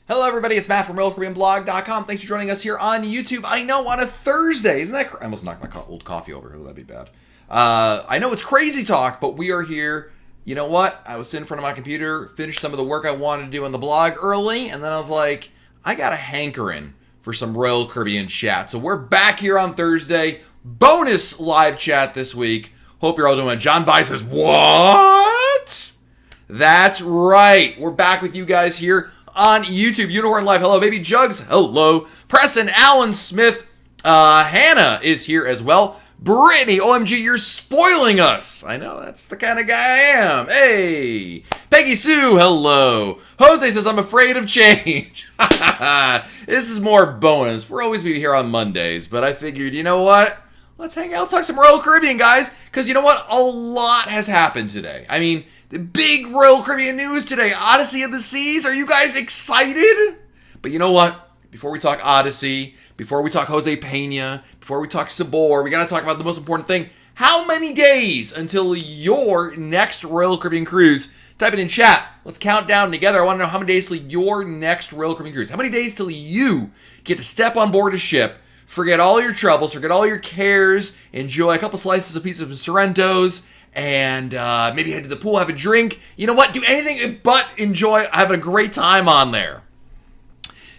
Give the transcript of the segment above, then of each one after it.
Hello everybody, it's Matt from RoyalCaribbeanBlog.com. Thanks for joining us here on YouTube. I know, on a Thursday. Isn't that I almost knocked my old coffee over. Ooh, that'd be bad. I know it's crazy talk, but we are here. You know what? I was sitting in front of my computer, finished some of the work I wanted to do on the blog early, and then I was like, I got a hankering for some Royal Caribbean chat. So we're back here on Thursday. Bonus live chat this week. Hope you're all doing well. John By says, what? That's right. We're back with you guys here on YouTube. Unicorn Live. Hello, baby Jugs. Hello. Preston, Alan Smith. Hannah is here as well. Brittany, OMG, you're spoiling us. I know, that's the kind of guy I am. Hey. Peggy Sue, hello. Jose says, I'm afraid of change. This is more bonus. We're always be here on Mondays, but I figured, you know what? Let's hang out, let's talk some Royal Caribbean, guys. Because you know what? A lot has happened today. I mean, the big Royal Caribbean news today. Odyssey of the Seas. Are you guys excited? But you know what? Before we talk Odyssey, before we talk Jose Pena, before we talk Sabor, we got to talk about the most important thing. How many days until your next Royal Caribbean cruise? Type it in chat. Let's count down together. I want to know how many days till your next Royal Caribbean cruise. How many days till you get to step on board a ship, forget all your troubles, forget all your cares, enjoy a couple slices of pizza of Sorrentos, and maybe head to the pool, have a drink. You know what? Do anything but enjoy having a great time on there.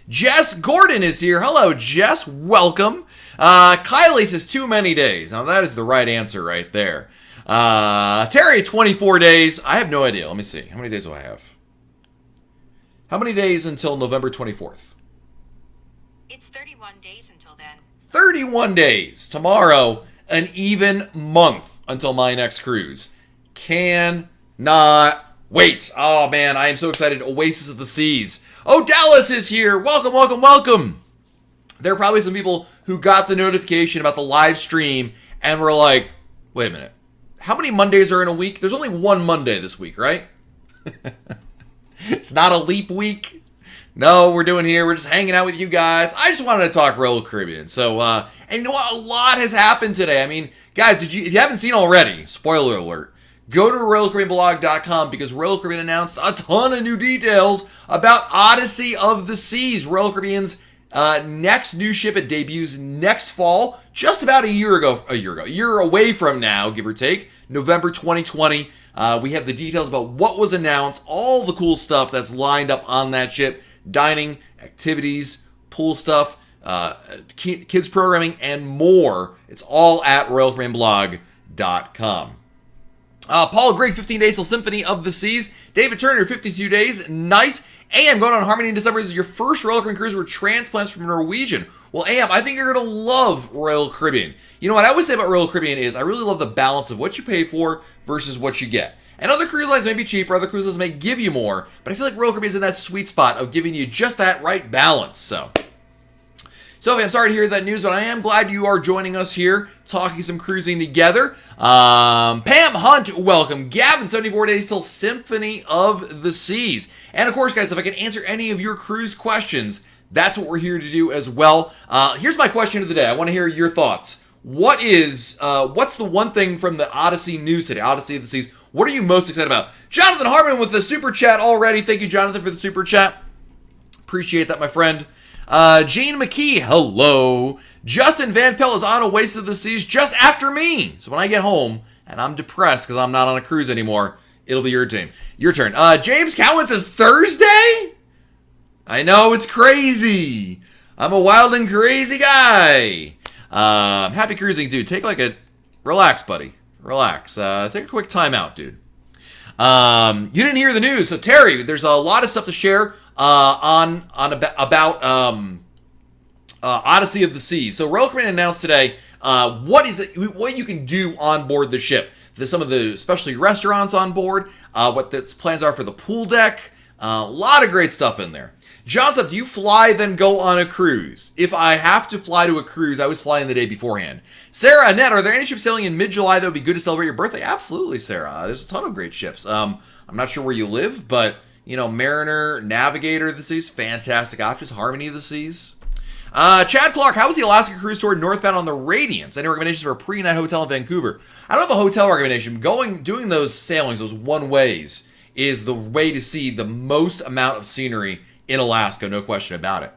Jess Gordon is here. Hello, Jess. Welcome. Kylie says too many days. Now, that is the right answer right there. Terry, 24 days. I have no idea. Let me see. How many days do I have? How many days until November 24th? It's 31 days until then. 31 days. Tomorrow, an even month until my next cruise. Cannot wait. Oh, man, I am so excited. Oasis of the Seas. Oh, Dallas is here. Welcome, welcome, welcome. There are probably some people who got the notification about the live stream and were like, wait a minute. How many Mondays are in a week? There's only one Monday this week, right? It's not a leap week. No, we're just hanging out with you guys. I just wanted to talk Royal Caribbean. So, and you know what? A lot has happened today. I mean, guys, if you haven't seen already, spoiler alert, go to RoyalCaribbeanBlog.com because Royal Caribbean announced a ton of new details about Odyssey of the Seas, Royal Caribbean's next new ship. It debuts next fall, just about a year away from now, give or take, November 2020. We have the details about what was announced, all the cool stuff that's lined up on that ship, dining, activities, pool stuff, kids programming, and more. It's all at RoyalCaribbeanBlog.com. Paul Grigg, 15 days till Symphony of the Seas. David Turner, 52 days. Nice. AM, going on Harmony in December. This is your first Royal Caribbean cruise with transplants from Norwegian. Well, AM, I think you're going to love Royal Caribbean. You know what I always say about Royal Caribbean is I really love the balance of what you pay for versus what you get. And other cruise lines may be cheaper, other cruise lines may give you more, but I feel like Royal Caribbean is in that sweet spot of giving you just that right balance. So I'm sorry to hear that news, but I am glad you are joining us here, talking some cruising together. Pam Hunt, welcome. Gavin, 74 days till Symphony of the Seas. And of course, guys, if I can answer any of your cruise questions, that's what we're here to do as well. Here's my question of the day. I want to hear your thoughts. What's the one thing from the Odyssey news today, Odyssey of the Seas? What are you most excited about? Jonathan Harmon with the super chat already. Thank you, Jonathan, for the super chat. Appreciate that, my friend. Jane McKee, hello. Justin Van Pelt is on Oasis of the Seas just after me. So when I get home and I'm depressed because I'm not on a cruise anymore, it'll be your turn. James Cowan says Thursday? I know, it's crazy. I'm a wild and crazy guy. Happy cruising, dude. Relax, buddy. Relax. Take a quick time out, dude. You didn't hear the news. So Terry, there's a lot of stuff to share about Odyssey of the Seas. So Royal Caribbean announced today what you can do on board the ship. There's some of the specialty restaurants on board, what the plans are for the pool deck. A lot of great stuff in there. Johnson, do you fly then go on a cruise? If I have to fly to a cruise, I always fly in the day beforehand. Sarah, Annette, are there any ships sailing in mid-July that would be good to celebrate your birthday? Absolutely, Sarah. There's a ton of great ships. I'm not sure where you live, but Mariner, Navigator of the Seas, fantastic options. Harmony of the Seas. Chad Clark, how was the Alaska cruise tour northbound on the Radiance? Any recommendations for a pre-night hotel in Vancouver? I don't have a hotel recommendation. Doing those sailings, those one-ways, is the way to see the most amount of scenery in Alaska, no question about it.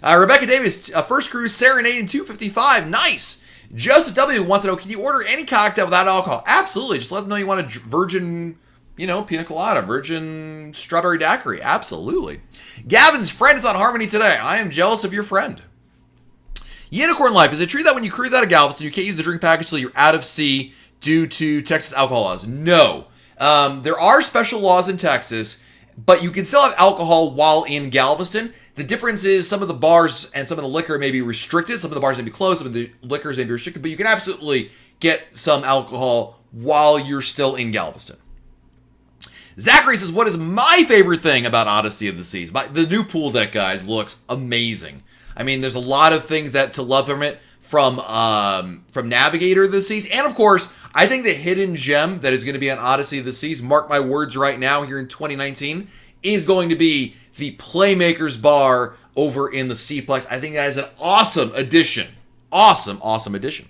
Rebecca Davis, first cruise, Serenade in 255. Nice. Joseph W. wants to know, can you order any cocktail without alcohol? Absolutely. Just let them know you want a virgin, pina colada, virgin strawberry daiquiri. Absolutely. Gavin's friend is on Harmony today. I am jealous of your friend. Unicorn Life. Is it true that when you cruise out of Galveston, you can't use the drink package until you're out of sea due to Texas alcohol laws? No. There are special laws in Texas, but you can still have alcohol while in Galveston. The difference is some of the bars and some of the liquor may be restricted. Some of the bars may be closed. Some of the liquors may be restricted. But you can absolutely get some alcohol while you're still in Galveston. Zachary says, what is my favorite thing about Odyssey of the Seas? The new pool deck, guys, looks amazing. I mean, there's a lot of things to love from it, from Navigator of the Seas. And, of course, I think the hidden gem that is going to be on Odyssey of the Seas, mark my words right now here in 2019, is going to be the Playmakers Bar over in the Seaplex. I think that is an awesome addition. Awesome addition.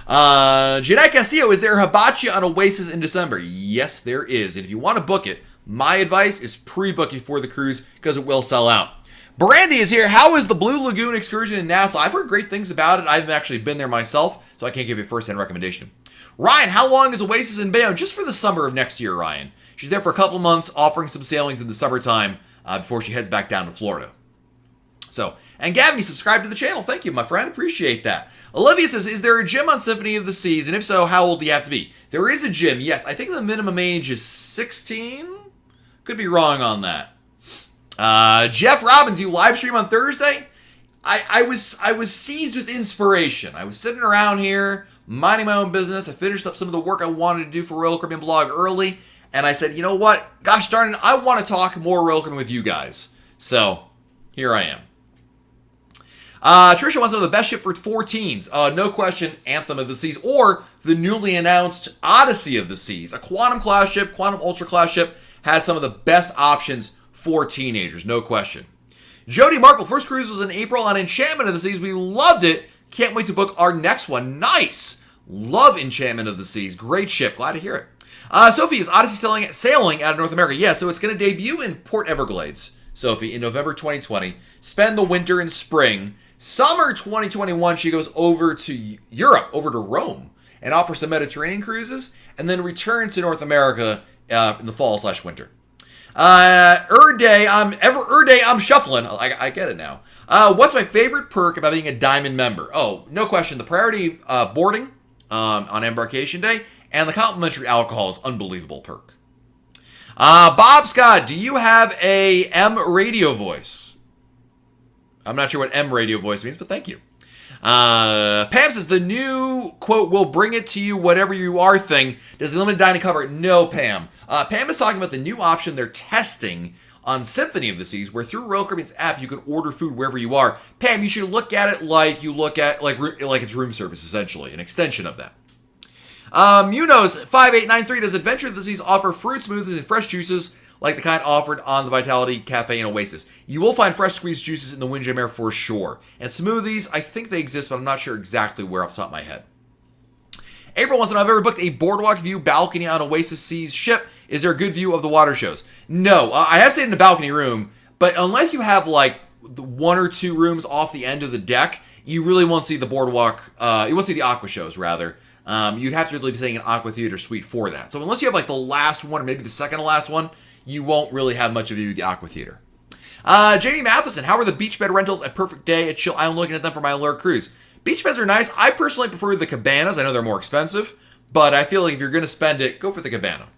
Jeanette Castillo, is there a hibachi on Oasis in December? Yes, there is. And if you want to book it, my advice is pre-book before the cruise because it will sell out. Brandy is here. How is the Blue Lagoon excursion in Nassau? I've heard great things about it. I haven't actually been there myself, so I can't give you a first-hand recommendation. Ryan, how long is Oasis in Bayonne? Just for the summer of next year, Ryan. She's there for a couple of months, offering some sailings in the summertime before she heads back down to Florida. So, and Gavin, you subscribed to the channel. Thank you, my friend. Appreciate that. Olivia says, is there a gym on Symphony of the Seas? And if so, how old do you have to be? There is a gym, yes. I think the minimum age is 16. Could be wrong on that. Jeff Robbins, you live stream on Thursday? I was seized with inspiration. I was sitting around here, minding my own business. I finished up some of the work I wanted to do for Royal Caribbean Blog early. And I said, you know what? Gosh darn it, I want to talk more Royal Caribbean with you guys. So, here I am. Trisha wants to know the best ship for 4 teens. No question, Anthem of the Seas, or the newly announced Odyssey of the Seas. A Quantum class ship, Quantum Ultra class ship, has some of the best options for teenagers, no question. Jody Markle, first cruise was in April on Enchantment of the Seas. We loved it. Can't wait to book our next one. Nice. Love Enchantment of the Seas. Great ship. Glad to hear it. Sophie, is Odyssey sailing out of North America? Yeah, so it's going to debut in Port Everglades, Sophie, in November 2020. Spend the winter and spring. Summer 2021, she goes over to Europe, over to Rome, and offers some Mediterranean cruises, and then returns to North America in the fall/winter. Day, I'm shuffling. I get it now. What's my favorite perk about being a Diamond member? Oh, no question. The priority boarding on embarkation day and the complimentary alcohol is unbelievable perk. Bob Scott, do you have a M radio voice? I'm not sure what M radio voice means, but thank you. Pam says, the new, quote, will bring it to you whatever you are thing. Does the limited dining cover it? No, Pam. Pam is talking about the new option they're testing on Symphony of the Seas, where through Royal Caribbean's app, you can order food wherever you are. Pam, you should look at it like you look at, like it's room service, essentially, an extension of that. Munoz 5893, does Adventure of the Seas offer fruit smoothies and fresh juices like the kind offered on the Vitality Cafe in Oasis? You will find fresh squeezed juices in the Windjammer for sure. And smoothies, I think they exist, but I'm not sure exactly where off the top of my head. April wants to know, have I ever booked a boardwalk view balcony on Oasis Seas ship? Is there a good view of the water shows? No, I have stayed in a balcony room, but unless you have like 1 or 2 rooms off the end of the deck, you really won't see the boardwalk, you won't see the aqua shows rather. You'd have to really be staying in Aqua Theater Suite for that. So unless you have like the last one or maybe the second to last one, you won't really have much of a view of the Aqua Theater. Jamie Matheson, how are the beach bed rentals at Perfect Day at Chill Island? Looking at them for my Allure cruise. Beach beds are nice. I personally prefer the cabanas. I know they're more expensive, but I feel like if you're going to spend it, go for the cabana.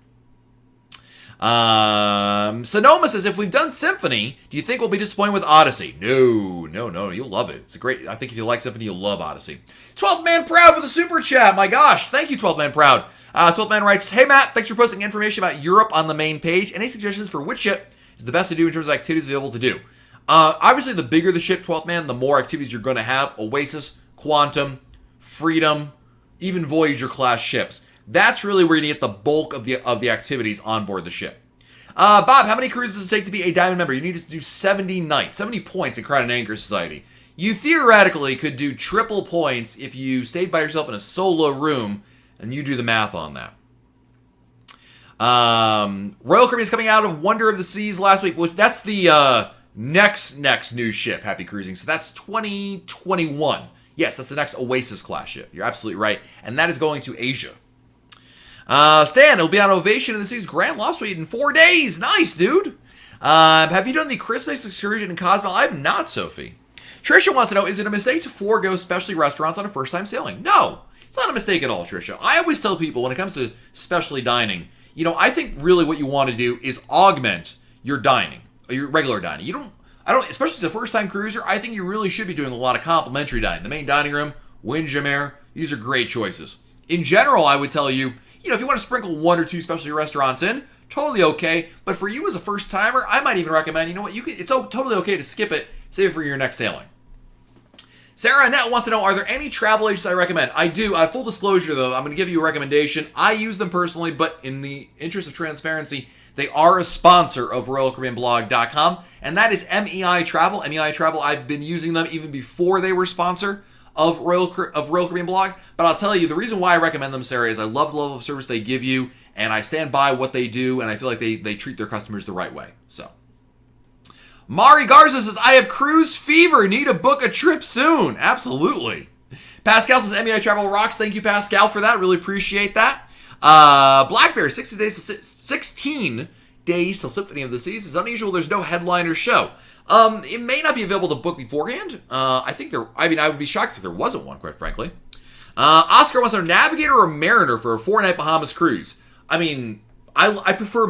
Sonoma says, if we've done Symphony, do you think we'll be disappointed with Odyssey? No, you'll love it. It's a great, I think if you like Symphony, you'll love Odyssey. 12th Man Proud with a super chat. My gosh, thank you, 12th Man Proud. 12th Man writes, hey Matt, thanks for posting information about Europe on the main page. Any suggestions for which ship is the best to do in terms of activities available to do? Obviously, the bigger the ship, 12th Man, the more activities you're going to have. Oasis, Quantum, Freedom, even Voyager class ships. That's really where you get the bulk of the activities on board the ship. Bob, how many cruises does it take to be a Diamond member? You need to do 70 nights, 70 points in Crown and Anchor Society. You theoretically could do triple points if you stayed by yourself in a solo room, and you do the math on that. Royal Caribbean is coming out of Wonder of the Seas last week. That's the next new ship, Happy Cruising. So that's 2021. Yes, that's the next Oasis class ship. You're absolutely right. And that is going to Asia. Stan, it'll be on Ovation in the Sea's Grand Lost Suite in 4 days. Nice, dude. Have you done the Christmas excursion in Cozumel? I have not, Sophie. Trisha wants to know, is it a mistake to forego specialty restaurants on a first-time sailing? No, it's not a mistake at all, Trisha. I always tell people when it comes to specialty dining, I think really what you want to do is augment your dining, your regular dining. Especially as a first-time cruiser, I think you really should be doing a lot of complimentary dining. The main dining room, Windjammer, these are great choices. In general, I would tell you, if you want to sprinkle 1 or 2 specialty restaurants in, totally okay. But for you as a first-timer, I might even recommend, it's totally okay to skip it, save it for your next sailing. Sarah Annette wants to know, are there any travel agents I recommend? I do. Full disclosure, though, I'm going to give you a recommendation. I use them personally, but in the interest of transparency, they are a sponsor of RoyalCaribbeanBlog.com, and that is MEI Travel. MEI Travel, I've been using them even before they were sponsor of Royal Caribbean Blog. But I'll tell you, the reason why I recommend them, Sarah, is I love the level of service they give you, and I stand by what they do, and I feel like they treat their customers the right way. So, Mari Garza says, I have cruise fever. Need to book a trip soon. Absolutely. Pascal says, MEI Travel rocks. Thank you, Pascal, for that. Really appreciate that. Black Bear, 16 days till Symphony of the Seas. Is unusual. There's no headliner show. It may not be available to book beforehand. I would be shocked if there wasn't one, quite frankly. Oscar wants to know, Navigator or Mariner for a 4-night Bahamas cruise. I prefer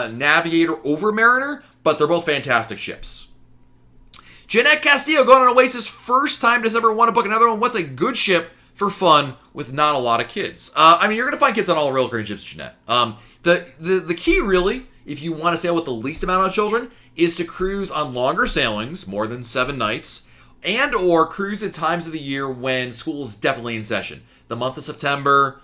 Navigator over Mariner, but they're both fantastic ships. Jeanette Castillo going on Oasis first time December, want to book another one. What's a good ship for fun with not a lot of kids? You're going to find kids on all Royal Caribbean ships, Jeanette. The key, really, if you want to sail with the least amount of children, is to cruise on longer sailings, more than 7 nights, and or cruise at times of the year when school is definitely in session. The month of September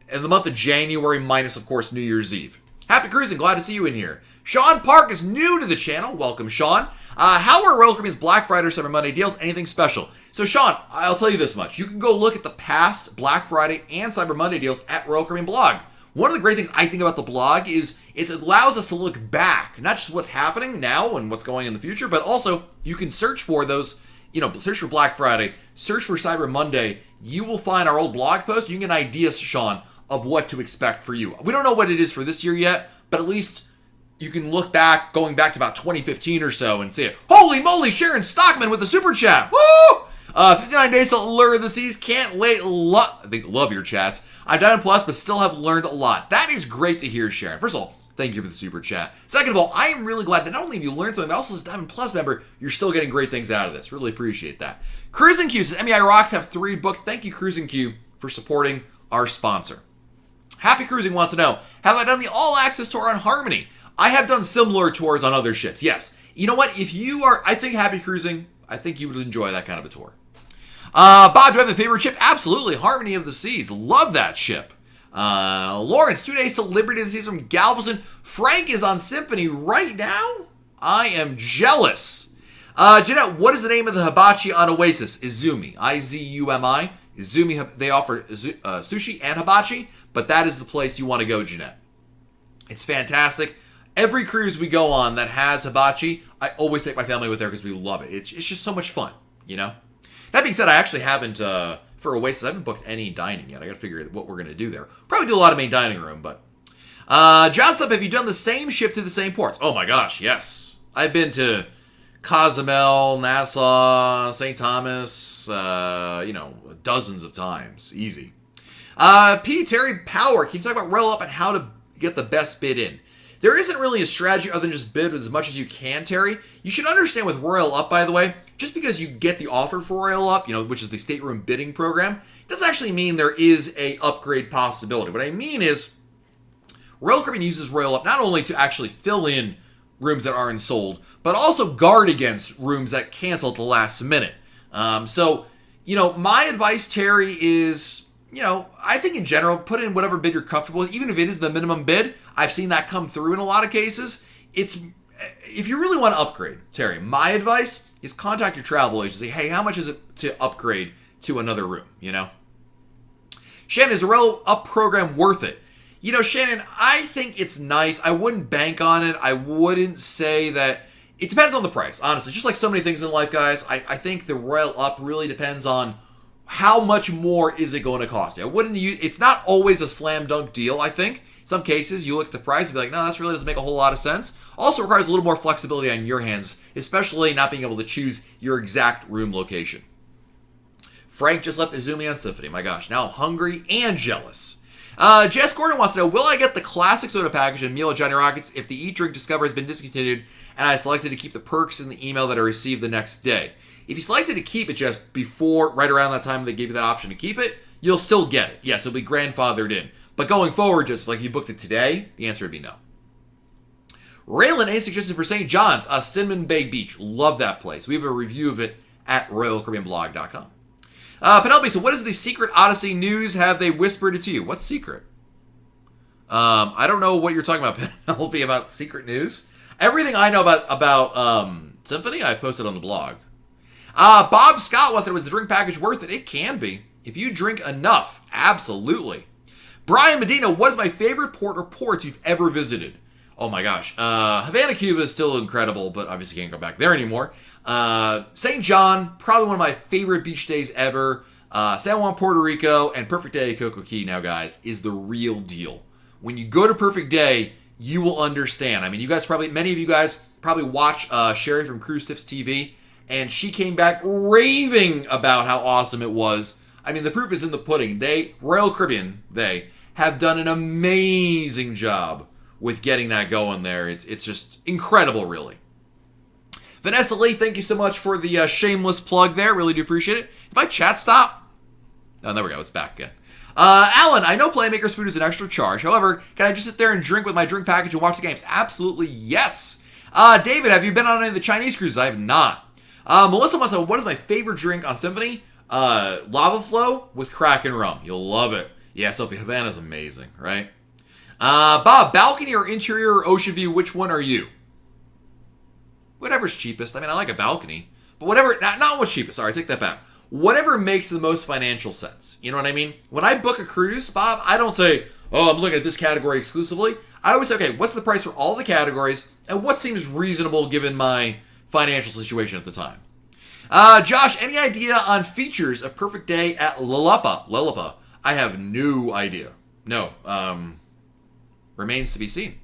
and the month of January, minus, of course, New Year's Eve. Happy cruising. Glad to see you in here. Sean Park is new to the channel. Welcome, Sean. How are Royal Caribbean's Black Friday or Cyber Monday deals? Anything special? So, Sean, I'll tell you this much. You can go look at the past Black Friday and Cyber Monday deals at Royal Caribbean Blog. One of the great things I think about the blog is it allows us to look back, not just what's happening now and what's going in the future, but also you can search for those, search for Black Friday, search for Cyber Monday. You will find our old blog post. You can get ideas, Sean, of what to expect for you. We don't know what it is for this year yet, but at least you can look back, going back to about 2015 or so, and say, holy moly, Sharon Stockman with the super chat. Woo! 59 days to Lure of the Seas. Can't wait. Love your chats. I've done plus, but still have learned a lot. That is great to hear, Sharon. First of all, thank you for the super chat. Second of all, I am really glad that not only have you learned something, but also as a Diamond Plus member, you're still getting great things out of this. Really appreciate that. Cruising Q says, MEI Rocks have 3 booked. Thank you, Cruising Q, for supporting our sponsor. Happy Cruising wants to know, have I done the all-access tour on Harmony? I have done similar tours on other ships, yes. You know what? If you are, I think Happy Cruising, I think you would enjoy that kind of a tour. Bob, do I have a favorite ship? Absolutely. Harmony of the Seas. Love that ship. Lawrence, 2 days to Liberty of the Seas from Galveston. Frank is on Symphony right now? I am jealous. Jeanette, what is the name of the hibachi on Oasis? Izumi. I-Z-U-M-I. Izumi, they offer sushi and hibachi, but that is the place you want to go, Jeanette. It's fantastic. Every cruise we go on that has hibachi, I always take my family with there because we love it. It's just so much fun, That being said, I actually haven't, for Oasis, I haven't booked any dining yet. I got to figure out what we're going to do there. Probably do a lot of main dining room, but... John Stubb, have you done the same ship to the same ports? Oh my gosh, yes. I've been to Cozumel, Nassau, St. Thomas, dozens of times. Easy. P. Terry Power, can you talk about Royal Up and how to get the best bid in? There isn't really a strategy other than just bid as much as you can, Terry. You should understand with Royal Up, by the way, just because you get the offer for Royal Up, which is the stateroom bidding program, doesn't actually mean there is a upgrade possibility. What I mean is, Royal Caribbean uses Royal Up not only to actually fill in rooms that aren't sold, but also guard against rooms that cancel at the last minute. My advice, Terry, is... I think in general, put in whatever bid you're comfortable with, even if it is the minimum bid. I've seen that come through in a lot of cases. If you really want to upgrade, Terry, my advice is contact your travel agency. Hey, how much is it to upgrade to another room, Shannon, is the Royal Up program worth it? Shannon, I think it's nice. I wouldn't bank on it. I wouldn't say that It depends on the price, honestly. Just like so many things in life, guys, I think the Royal Up really depends on how much more is it going to cost you. It's not always a slam dunk deal, I think. In some cases, you look at the price and be like, no, this really doesn't make a whole lot of sense. Also requires a little more flexibility on your hands, especially not being able to choose your exact room location. Frank just left Izumi on Symphony. My gosh, now I'm hungry and jealous. Jess Gordon wants to know, will I get the classic soda package and meal at Johnny Rockets if the Eat Drink Discover has been discontinued and I selected to keep the perks in the email that I received the next day? If you selected to keep it just right around that time they gave you that option to keep it, you'll still get it. Yes, it'll be grandfathered in. But going forward, just like you booked it today, the answer would be no. Raylan, any suggestions for St. John's? Cinnamon Bay Beach. Love that place. We have a review of it at RoyalCaribbeanBlog.com. Penelope, so what is the secret Odyssey news? Have they whispered it to you? What's secret? I don't know what you're talking about, Penelope, about secret news. Everything I know about Symphony, I've posted on the blog. Bob Scott wants to know, was the drink package worth it? It can be. If you drink enough, absolutely. Brian Medina, what is my favorite port or ports you've ever visited? Oh my gosh. Havana, Cuba is still incredible, but obviously can't go back there anymore. St. John, probably one of my favorite beach days ever. San Juan, Puerto Rico, and Perfect Day at Coco Key now, guys, is the real deal. When you go to Perfect Day, you will understand. I mean, many of you guys probably watch Sherry from Cruise Tips TV, and she came back raving about how awesome it was. I mean, the proof is in the pudding. Royal Caribbean, they have done an amazing job with getting that going there. It's just incredible, really. Vanessa Lee, thank you so much for the shameless plug there. Really do appreciate it. Did my chat stop? Oh, there we go. It's back again. Alan, I know Playmaker's food is an extra charge. However, can I just sit there and drink with my drink package and watch the games? Absolutely, yes. David, have you been on any of the Chinese cruises? I have not. Melissa wants to know, what is my favorite drink on Symphony? Lava Flow with Kraken rum. You'll love it. Yeah, Sophie, Havana's amazing, right? Bob, balcony or interior or ocean view, which one are you? Whatever's cheapest. I mean, I like a balcony. But whatever, not what's cheapest. Sorry, I take that back. Whatever makes the most financial sense. You know what I mean? When I book a cruise, Bob, I don't say, oh, I'm looking at this category exclusively. I always say, okay, what's the price for all the categories and what seems reasonable given my financial situation at the time? Josh, any idea on features of Perfect Day at Lelepa? I have no idea. No. Remains to be seen.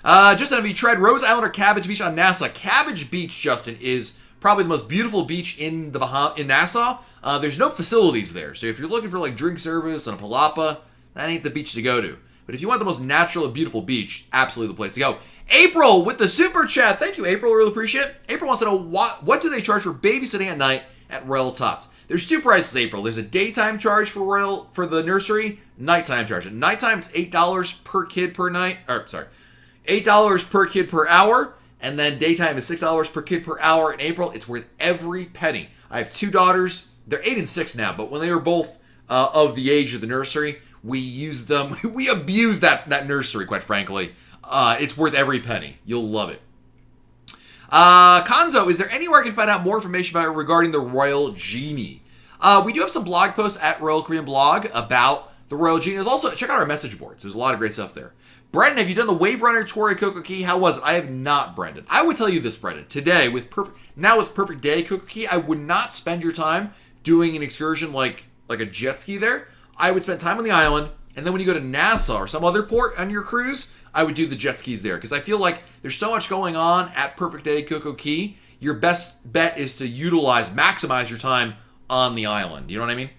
Justin, have you tried Rose Island or Cabbage Beach on Nassau? Cabbage Beach, Justin, is probably the most beautiful beach in Nassau. There's no facilities there, so if you're looking for like drink service and a palapa, that ain't the beach to go to. But if you want the most natural and beautiful beach, absolutely the place to go. April with the super chat. Thank you, April. Really appreciate it. April wants to know what do they charge for babysitting at night at Royal Tots? There's two prices, April. There's a daytime charge for the nursery, nighttime charge. At nighttime, it's $8 per kid per night. $8 per kid per hour. And then daytime is $6 per kid per hour. In April, it's worth every penny. I have two daughters. They're 8 and 6 now, but when they were both of the age of the nursery, we used them. We abused that nursery, quite frankly. It's worth every penny. You'll love it. Konzo, is there anywhere I can find out more information regarding the Royal Genie? We do have some blog posts at Royal Caribbean Blog about the Royal Genie. There's also, check out our message boards. There's a lot of great stuff there. Brendan, have you done the Wave Runner tour at Coco Key? How was it? I have not, Brendan. I would tell you this, Brendan. Today, with Perfect Day Coco Key, I would not spend your time doing an excursion like a jet ski there. I would spend time on the island, and then when you go to Nassau or some other port on your cruise, I would do the jet skis there. Because I feel like there's so much going on at Perfect Day Coco Key, your best bet is to maximize your time on the island. You know what I mean?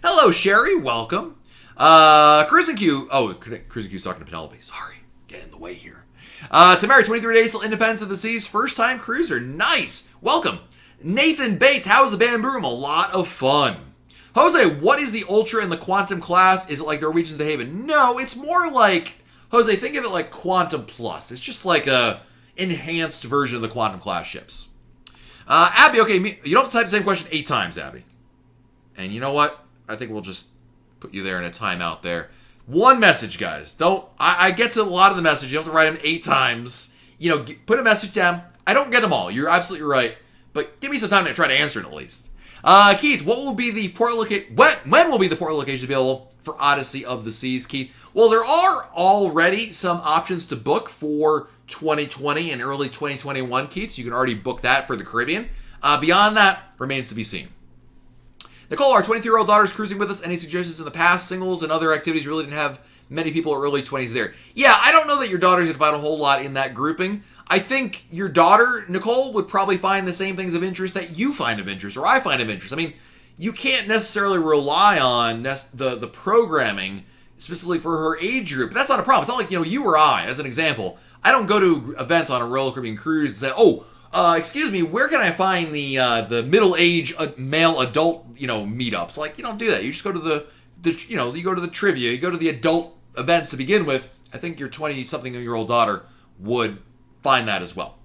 Hello, Sherry. Welcome. Cruising Q. Oh, Cruising Q's talking to Penelope. Sorry. Get in the way here. Tamara, 23 days till Independence of the Seas. First time cruiser. Nice. Welcome. Nathan Bates. How's the Bamboo Room? A lot of fun. Jose, what is the Ultra and the Quantum class? Is it like Norwegian's The Haven? No, it's more like, Jose, think of it like Quantum Plus. It's just like a enhanced version of the Quantum class ships. Abby, okay, you don't have to type the same question 8 times, Abby. And you know what? I think we'll just put you there in a timeout there. One message, guys. I get to a lot of the message. You don't have to write them 8 times. You know, put a message down. I don't get them all. You're absolutely right. But give me some time to try to answer it at least. Keith, what will be the port location? When will be the port location available for Odyssey of the Seas, Keith? Well, there are already some options to book for 2020 and early 2021, Keith. So you can already book that for the Caribbean. Beyond that, remains to be seen. Nicole, our 23-year-old daughter is cruising with us. Any suggestions in the past? Singles and other activities really didn't have many people early 20s there. Yeah, I don't know that your daughter's going to find a whole lot in that grouping. I think your daughter, Nicole, would probably find the same things of interest that you find of interest or I find of interest. I mean, you can't necessarily rely on the programming specifically for her age group. But that's not a problem. It's not like, you or I, as an example. I don't go to events on a Royal Caribbean cruise and say, excuse me, where can I find the middle-aged male adult, meetups? Like, you don't do that. You just go to you go to the trivia, you go to the adult events to begin with. I think your 20-something-year-old daughter would find that as well.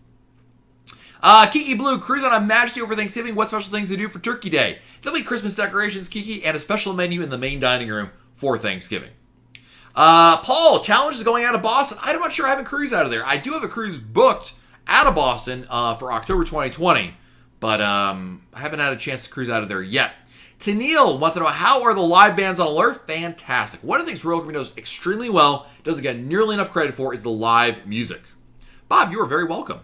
Kiki Blue, cruise on a Majesty over Thanksgiving. What special things to do for Turkey Day? There'll be Christmas decorations, Kiki, and a special menu in the main dining room for Thanksgiving. Paul, Challenge is going out of Boston. I'm not sure I have a cruise out of there. I do have a cruise booked out of Boston for October 2020, but I haven't had a chance to cruise out of there yet. Tennille wants to know, how are the live bands on alert? Fantastic. One of the things Royal Caribbean does extremely well, doesn't get nearly enough credit for, is the live music. Bob, you are very welcome.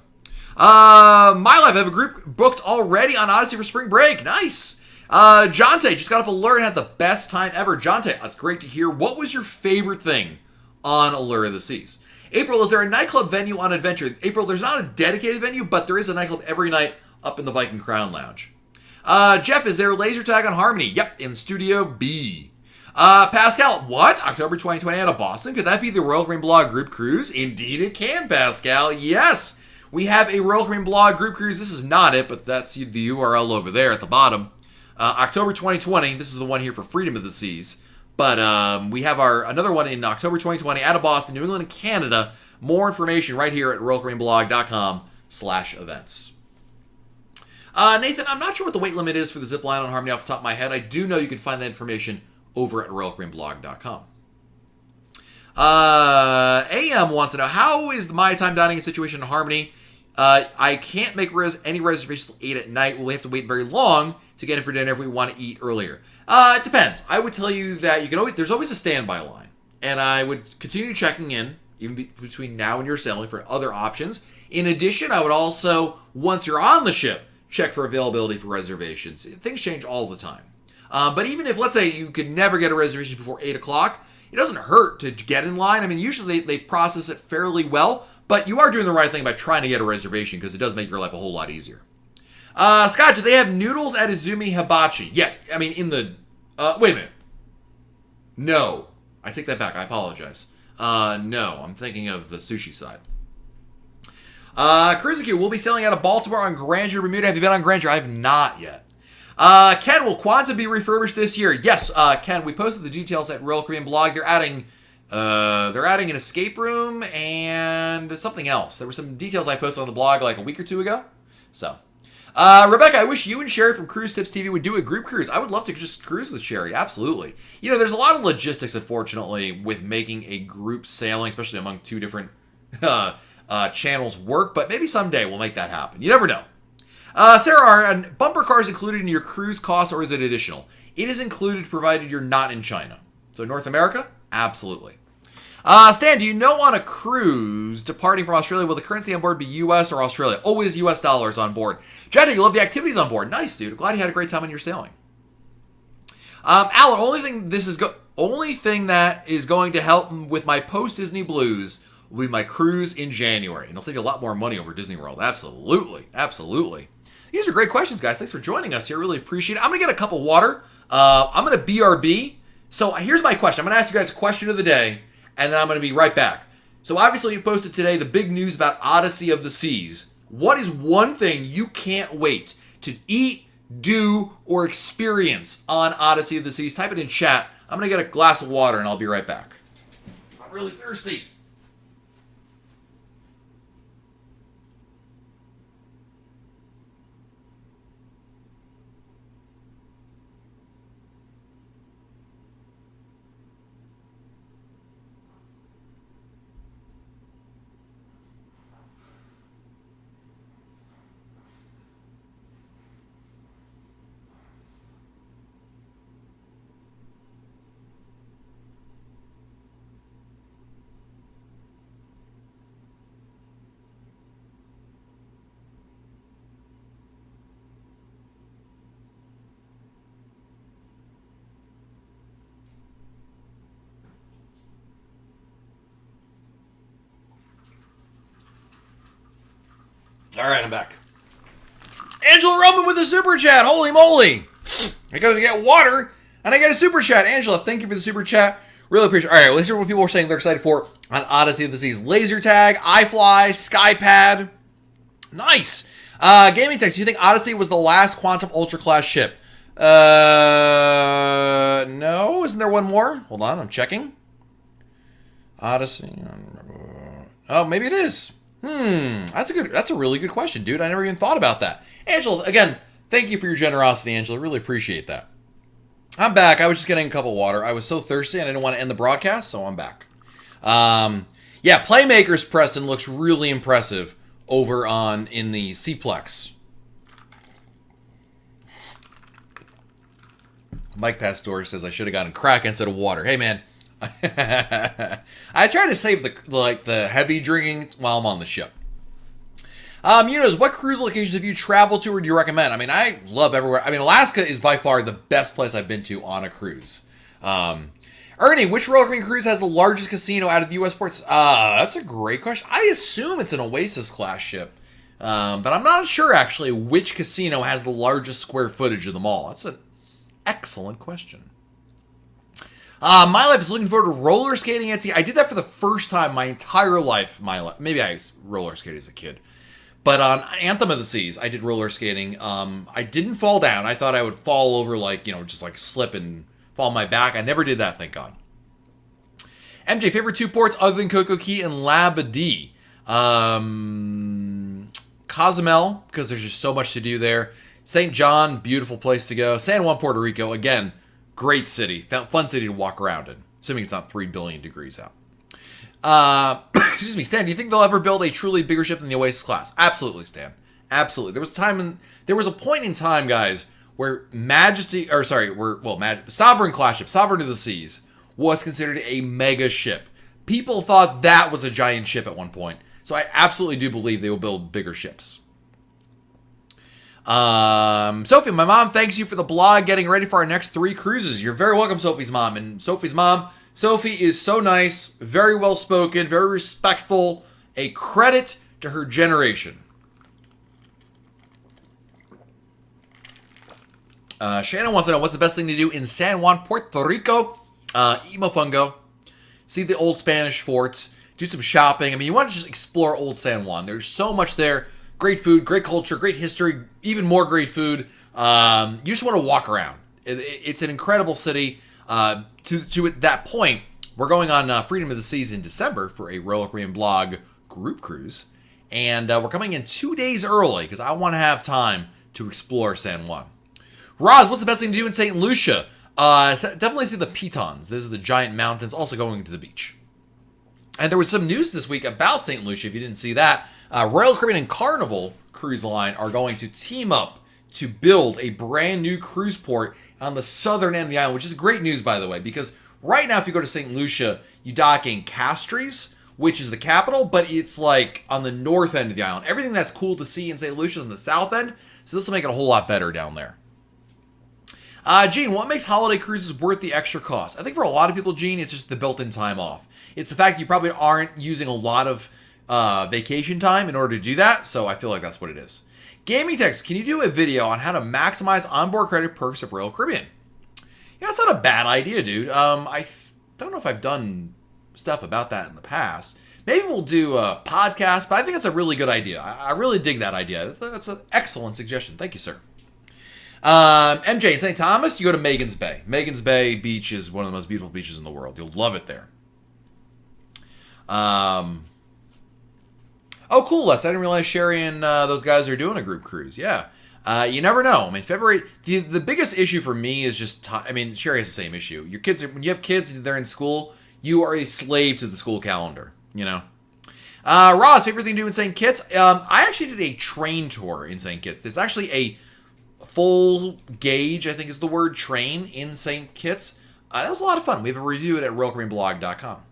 My Life, I have a group booked already on Odyssey for spring break. Nice. Jonte just got off Allure and had the best time ever. Jonte, that's great to hear. What was your favorite thing on Allure of the Seas? April, is there a nightclub venue on Adventure? April, there's not a dedicated venue, but there is a nightclub every night up in the Viking Crown Lounge. Jeff, is there a laser tag on Harmony? Yep, in Studio B. Pascal, what? October 2020 out of Boston? Could that be the Royal Caribbean Blog group cruise? Indeed it can, Pascal. Yes, we have a Royal Caribbean Blog group cruise. This is not it, but that's the URL over there at the bottom. October 2020, this is the one here for Freedom of the Seas. But we have another one in October 2020 out of Boston, New England, and Canada. More information right here at RoyalCaribbeanBlog.com/events. Nathan, I'm not sure what the weight limit is for the zip line on Harmony off the top of my head. I do know you can find that information over at RoyalCaribbeanBlog.com. AM wants to know, how is the My Time dining situation in Harmony? I can't make any reservations till 8 at night. We'll have to wait very long to get in for dinner if we want to eat earlier. It depends. I would tell you that there's always a standby line. And I would continue checking in, even between now and your sailing, for other options. In addition, I would also, once you're on the ship, check for availability for reservations. Things change all the time. But even if, let's say, you could never get a reservation before 8 o'clock, it doesn't hurt to get in line. I mean, usually they process it fairly well, but you are doing the right thing by trying to get a reservation because it does make your life a whole lot easier. Scott, do they have noodles at Izumi Hibachi? Yes. I mean, in the... wait a minute. No. I take that back. I apologize. No. I'm thinking of the sushi side. Cruising we'll be sailing out of Baltimore on Grandeur, Bermuda. Have you been on Grandeur? I have not yet. Ken, will Quanta be refurbished this year? Yes, Ken, we posted the details at Royal Caribbean Blog. They're adding an escape room and something else. There were some details I posted on the blog like a week or two ago. So, Rebecca, I wish you and Sherry from Cruise Tips TV would do a group cruise. I would love to just cruise with Sherry, absolutely. There's a lot of logistics, unfortunately, with making a group sailing, especially among two different channels work, but maybe someday we'll make that happen. You never know. Sarah, are bumper cars included in your cruise cost, or is it additional? It is included provided you're not in China. So North America? Absolutely. Stan, do you know on a cruise departing from Australia, will the currency on board be U.S. or Australia? Always U.S. dollars on board. Jenny, you love the activities on board. Nice, dude. Glad you had a great time on your sailing. Alan, only thing that is going to help with my post-Disney blues will be my cruise in January. And it'll save you a lot more money over Disney World. Absolutely. Absolutely. These are great questions, guys. Thanks for joining us here. Really appreciate it. I'm going to get a cup of water. I'm going to BRB. So here's my question. I'm going to ask you guys a question of the day, and then I'm going to be right back. So obviously you posted today the big news about Odyssey of the Seas. What is one thing you can't wait to eat, do, or experience on Odyssey of the Seas? Type it in chat. I'm going to get a glass of water, and I'll be right back. I'm really thirsty. All right, I'm back. Angela Roman with a super chat. Holy moly. I gotta get water, and I get a super chat. Angela, thank you for the super chat. Really appreciate it. All right, well, let's hear what people are saying they're excited for on Odyssey of the Seas. Laser tag, iFly, Skypad. Nice. Gaming text, do you think Odyssey was the last Quantum Ultra class ship? No. Isn't there one more? Hold on, I'm checking. Odyssey. Oh, maybe it is. That's a really good question, dude. I never even thought about that. Angela, again, thank you for your generosity, Angela. Really appreciate that. I'm back. I was just getting a cup of water. I was so thirsty and I didn't want to end the broadcast, so I'm back. Yeah, Playmakers Preston looks really impressive over in the Cplex. Mike Pastor says I should have gotten crack instead of water. Hey, man. I try to save the heavy drinking while I'm on the ship. What cruise locations have you traveled to or do you recommend? I mean, I love everywhere. I mean, Alaska is by far the best place I've been to on a cruise. Ernie, which Royal Caribbean cruise has the largest casino out of the U.S. ports? That's a great question. I assume it's an Oasis class ship. But I'm not sure, actually, which casino has the largest square footage of them all. That's an excellent question. My life is looking forward to roller skating at sea. I did that for the first time my entire life. Maybe I roller skated as a kid. But on Anthem of the Seas, I did roller skating. I didn't fall down. I thought I would fall over, just slip and fall on my back. I never did that, thank God. MJ, favorite two ports other than Coco Key and Labadee? Cozumel, because there's just so much to do there. St. John, beautiful place to go. San Juan, Puerto Rico, again, great city. Fun city to walk around in, assuming it's not 3 billion degrees out. Excuse me, Stan, do you think they'll ever build a truly bigger ship than the Oasis class? Absolutely, Stan. Absolutely. There was a point in time, guys, where Sovereign class ship, Sovereign of the Seas, was considered a mega ship. People thought that was a giant ship at one point. So I absolutely do believe they will build bigger ships. Sophie, my mom thanks you for the blog getting ready for our next 3 cruises. You're very welcome, Sophie's mom. And Sophie's mom, Sophie is so nice, very well spoken, very respectful. A credit to her generation. Shannon wants to know what's the best thing to do in San Juan, Puerto Rico. Eat mofongo, see the old Spanish forts, do some shopping. I mean, you want to just explore old San Juan. There's so much there. Great food, great culture, great history, even more great food. You just want to walk around. It's an incredible city. To that point, we're going on Freedom of the Seas in December for a Royal Caribbean blog group cruise. And we're coming in 2 days early because I want to have time to explore San Juan. Roz, what's the best thing to do in St. Lucia? Definitely see the Pitons. Those are the giant mountains, also going to the beach. And there was some news this week about St. Lucia, if you didn't see that. Royal Caribbean and Carnival Cruise Line are going to team up to build a brand new cruise port on the southern end of the island, which is great news, by the way, because right now if you go to St. Lucia, you dock in Castries, which is the capital, but it's on the north end of the island. Everything that's cool to see in St. Lucia is on the south end, so this will make it a whole lot better down there. Gene, what makes holiday cruises worth the extra cost? I think for a lot of people, Gene, it's just the built-in time off. It's the fact that you probably aren't using a lot of vacation time in order to do that, so I feel like that's what it is. Gaming Text, can you do a video on how to maximize onboard credit perks of Royal Caribbean? Yeah, that's not a bad idea, dude. I don't know if I've done stuff about that in the past. Maybe we'll do a podcast, but I think it's a really good idea. I really dig that idea. That's an excellent suggestion. Thank you, sir. MJ in St. Thomas, you go to Magens Bay. Magens Bay Beach is one of the most beautiful beaches in the world. You'll love it there. Oh, cool, Les. I didn't realize Sherry and those guys are doing a group cruise. Yeah. You never know. I mean, February, the biggest issue for me is just Sherry has the same issue. Your kids, when you have kids and they're in school, you are a slave to the school calendar, you know? Ross, favorite thing to do in St. Kitts? I actually did a train tour in St. Kitts. There's actually a full gauge, I think is the word, train in St. Kitts. That was a lot of fun. We have a review of it at RoyalCaribbeanBlog.com.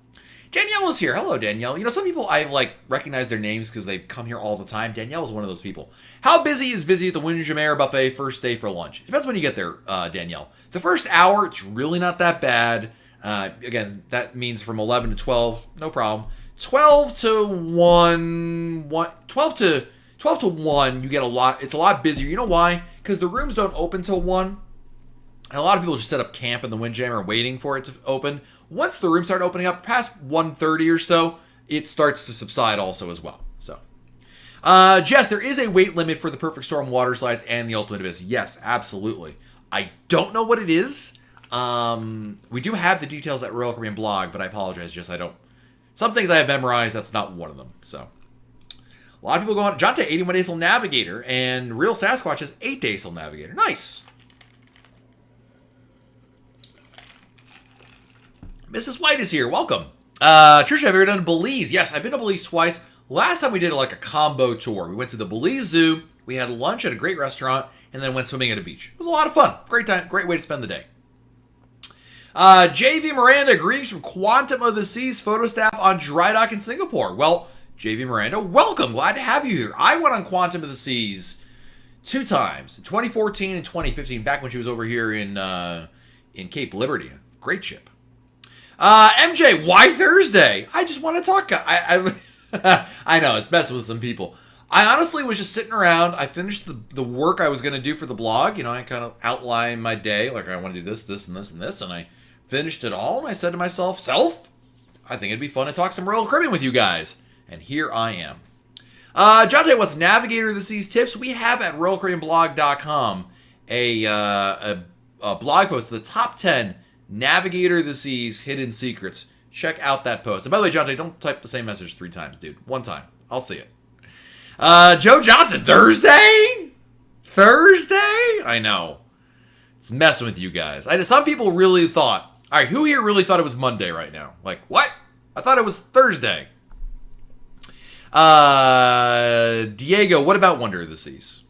Danielle is here. Hello, Danielle. You know, some people I recognize their names because they come here all the time. Danielle is one of those people. How busy is busy at the Windjammer Buffet first day for lunch? It depends when you get there, Danielle. The first hour, it's really not that bad. Again, that means from 11 to 12, no problem. 12 to 12 to 1, you get a lot. It's a lot busier. You know why? Because the rooms don't open till 1. And a lot of people just set up camp in the Windjammer waiting for it to open. Once the rooms start opening up, past 1:30 or so, it starts to subside also as well. So, Jess, there is a weight limit for the Perfect Storm water slides and the Ultimate Abyss. Yes, absolutely. I don't know what it is. We do have the details at Royal Caribbean blog, but I apologize, Jess, I don't. Some things I have memorized, that's not one of them. So, a lot of people go on. Jonte, 81 Days Till Navigator, and Real Sasquatch has 8 Days Till Navigator. Nice. Mrs. White is here. Welcome. Trisha, have you ever done Belize? Yes, I've been to Belize twice. Last time we did like a combo tour. We went to the Belize Zoo. We had lunch at a great restaurant, and then went swimming at a beach. It was a lot of fun. Great time. Great way to spend the day. JV Miranda, greetings from Quantum of the Seas photo staff on Dry Dock in Singapore. Well, JV Miranda, welcome. Glad to have you here. I went on Quantum of the Seas 2 times, 2014 and 2015, back when she was over here in Cape Liberty. Great ship. MJ, why Thursday? I just want to talk. I know, it's messing with some people. I honestly was just sitting around. I finished the work I was going to do for the blog. You know, I kind of outlined my day. Like, I want to do this, this, and this, and this. And I finished it all. And I said to myself, I think it'd be fun to talk some Royal Caribbean with you guys. And here I am. Jonte, what's Navigator of the Seas tips? We have at RoyalCaribbeanblog.com a blog post, the top 10 Navigator of the Seas hidden secrets. Check out that post. And by the way, Jonte, don't type the same message 3 times, dude. 1 time. I'll see it. Joe Johnson, Thursday? I know. It's messing with you guys. Some people really thought. All right, who here really thought it was Monday right now? Like, what? I thought it was Thursday. Diego, what about Wonder of the Seas?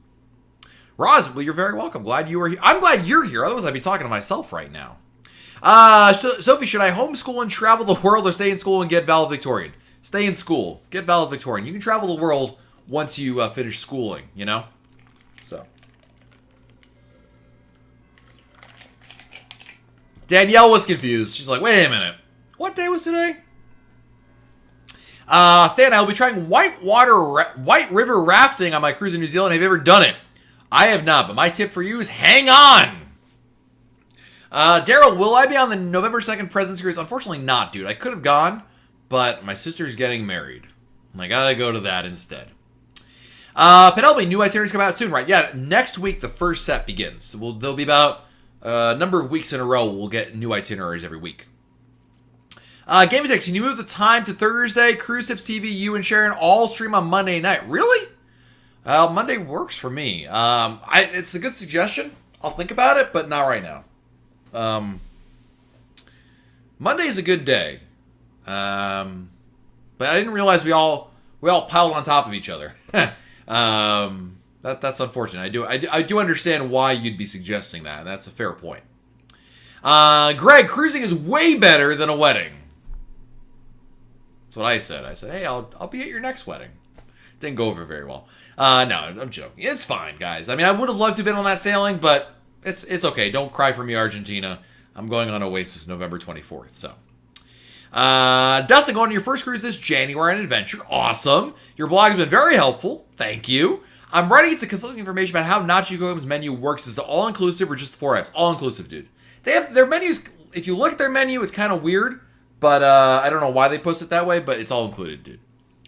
Roz, well, you're very welcome. Glad you were here. I'm glad you're here. Otherwise, I'd be talking to myself right now. Sophie, should I homeschool and travel the world or stay in school and get valedictorian? Stay in school. Get valedictorian. You can travel the world once you finish schooling, you know? So. Danielle was confused. She's like, wait a minute. What day was today? Stan, I will be trying white river rafting on my cruise in New Zealand. Have you ever done it? I have not, but my tip for you is hang on. Daryl, will I be on the November 2nd President's Cruise? Unfortunately not, dude. I could have gone, but my sister's getting married. And I gotta go to that instead. Penelope, new itineraries come out soon, right? Yeah, next week the first set begins. So there'll be about a number of weeks in a row we'll get new itineraries every week. Gaming Text, can you move the time to Thursday? Cruise Tips TV, you and Sharon all stream on Monday night. Really? Monday works for me. It's a good suggestion. I'll think about it, but not right now. Monday's a good day. But I didn't realize we all piled on top of each other. That's unfortunate. I do understand why you'd be suggesting that. That's a fair point. Greg, cruising is way better than a wedding. That's what I said. I said, hey, I'll be at your next wedding. Didn't go over very well. No, I'm joking. It's fine, guys. I mean, I would have loved to have been on that sailing, but it's okay. Don't cry for me, Argentina. I'm going on Oasis November 24th. So, Dustin, going on your first cruise this January on an adventure. Awesome. Your blog has been very helpful. Thank you. I'm writing into conflicting information about how Nachico's menu works. Is it all-inclusive or just 4 apps? All-inclusive, dude. They have their menus. If you look at their menu, it's kind of weird, but I don't know why they post it that way, but it's all included, dude.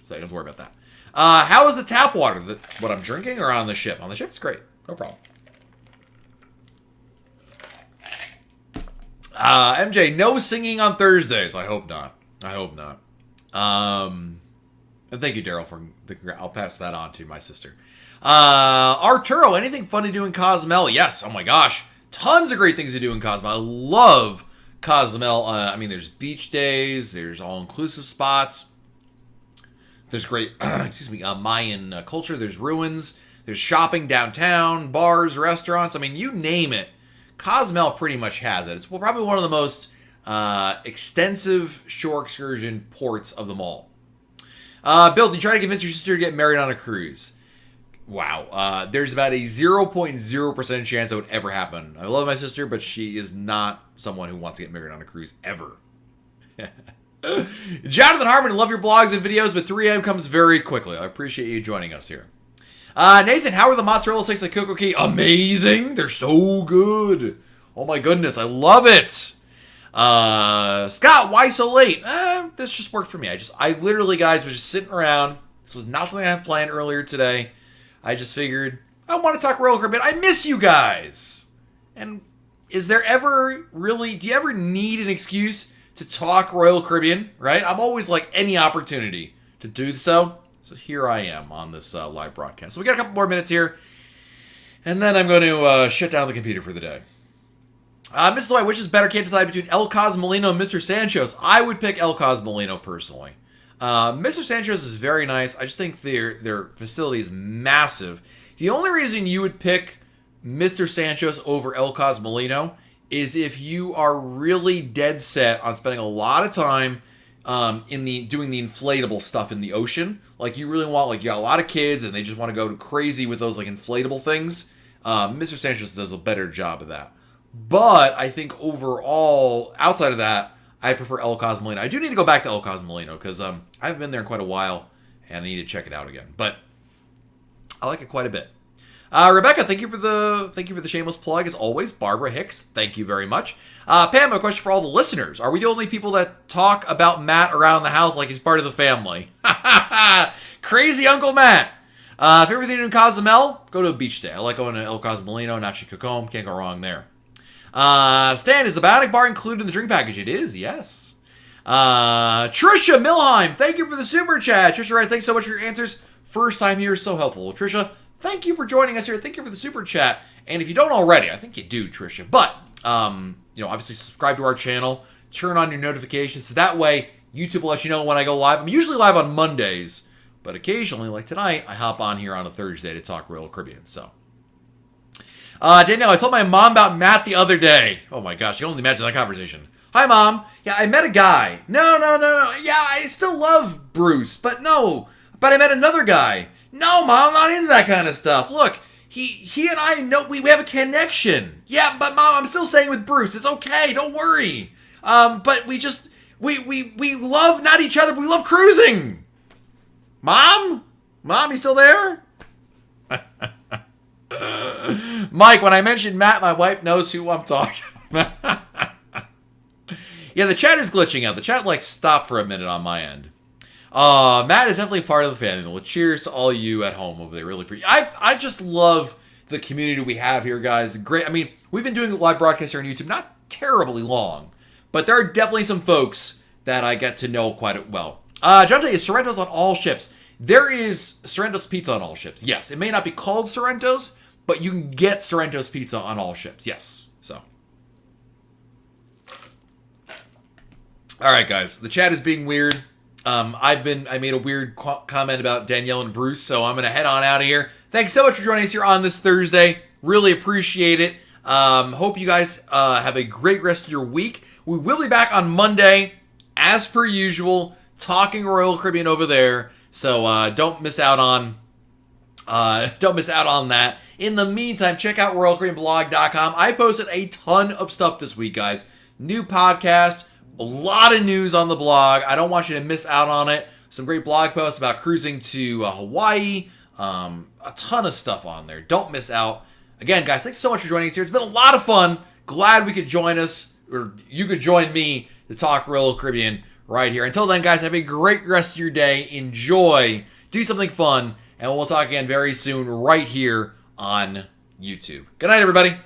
So you don't have to worry about that. How is the tap water? What I'm drinking or on the ship? On the ship, it's great. No problem. MJ, no singing on Thursdays. I hope not. And thank you, Daryl, for I'll pass that on to my sister. Arturo, anything fun to do in Cozumel? Yes. Oh my gosh. Tons of great things to do in Cozumel. I love Cozumel. I mean, there's beach days. There's all-inclusive spots. There's great, Mayan culture. There's ruins. There's shopping downtown, bars, restaurants. I mean, you name it. Cozumel pretty much has it. It's probably one of the most extensive shore excursion ports of them all. Bill, did you try to convince your sister to get married on a cruise? Wow. There's about a 0.0% chance that would ever happen. I love my sister, but she is not someone who wants to get married on a cruise ever. Jonathan Harmon, love your blogs and videos, but 3 a.m. comes very quickly. I appreciate you joining us here. Nathan, how are the mozzarella sticks at Coco Key? Amazing. They're so good. Oh my goodness, I love it. Scott, why so late? This just worked for me. I literally, guys, was just sitting around. This was not something I had planned earlier today. I just figured, I want to talk Royal Caribbean. I miss you guys. And is there ever really, do you ever need an excuse to talk Royal Caribbean, right? I'm always like any opportunity to do so. So here I am on this live broadcast. So we got a couple more minutes here. And then I'm going to shut down the computer for the day. Mrs. White, which is better? Can't decide between El Cosmolino and Mr. Sancho's. I would pick El Cosmolino personally. Mr. Sancho's is very nice. I just think their facility is massive. The only reason you would pick Mr. Sancho's over El Cosmolino is if you are really dead set on spending a lot of time doing the inflatable stuff in the ocean. Like you really want, like you got a lot of kids and they just want to go crazy with those like inflatable things. Mr. Sancho's does a better job of that. But I think overall, outside of that, I prefer El Cosmolino. I do need to go back to El Cosmolino because I haven't been there in quite a while and I need to check it out again. But I like it quite a bit. Rebecca, thank you for the shameless plug as always. Barbara Hicks, thank you very much. Pam, a question for all the listeners: are we the only people that talk about Matt around the house like he's part of the family? Crazy Uncle Matt. If you're ever in Cozumel, go to a beach day. I like going to El Cosmolino, Nachi Cocom. Can't go wrong there. Stan, is the Bionic Bar included in the drink package? It is, yes. Trisha Milheim, thank you for the super chat. Trisha writes, thanks so much for your answers. First time here is so helpful. Well, Trisha, thank you for joining us here. Thank you for the super chat. And if you don't already, I think you do, Trisha. But, obviously subscribe to our channel. Turn on your notifications. So that way, YouTube will let you know when I go live. I'm usually live on Mondays. But occasionally, like tonight, I hop on here on a Thursday to talk Royal Caribbean. So, Danielle, I told my mom about Matt the other day. Oh my gosh, you can only imagine that conversation. Hi, Mom. Yeah, I met a guy. No. Yeah, I still love Bruce, but no. But I met another guy. No, Mom, I'm not into that kind of stuff. Look, he and I know we have a connection. Yeah, but Mom, I'm still staying with Bruce. It's okay. Don't worry. But we love not each other. But we love cruising. Mom, you still there? Mike, when I mentioned Matt, my wife knows who I'm talking about. Yeah, the chat is glitching out. The chat stopped for a minute on my end. Matt is definitely part of the family. Well, cheers to all you at home over there. Really pretty. I just love the community we have here, guys. Great. I mean, we've been doing live broadcasts here on YouTube not terribly long, but there are definitely some folks that I get to know quite well. John J, is Sorrento's on all ships? There is Sorrento's pizza on all ships. Yes, it may not be called Sorrento's, but you can get Sorrento's pizza on all ships. Yes. So. All right, guys. The chat is being weird. I made a weird comment about Danielle and Bruce, so I'm going to head on out of here. Thanks so much for joining us here on this Thursday. Really appreciate it. Hope you guys have a great rest of your week. We will be back on Monday, as per usual, talking Royal Caribbean over there. So don't miss out on that. In the meantime, check out RoyalCaribbeanBlog.com. I posted a ton of stuff this week, guys. New podcast. A lot of news on the blog. I don't want you to miss out on it. Some great blog posts about cruising to Hawaii. A ton of stuff on there. Don't miss out. Again, guys, thanks so much for joining us here. It's been a lot of fun. Glad we could join us, or you could join me to talk Royal Caribbean right here. Until then, guys, have a great rest of your day. Enjoy. Do something fun. And we'll talk again very soon right here on YouTube. Good night, everybody.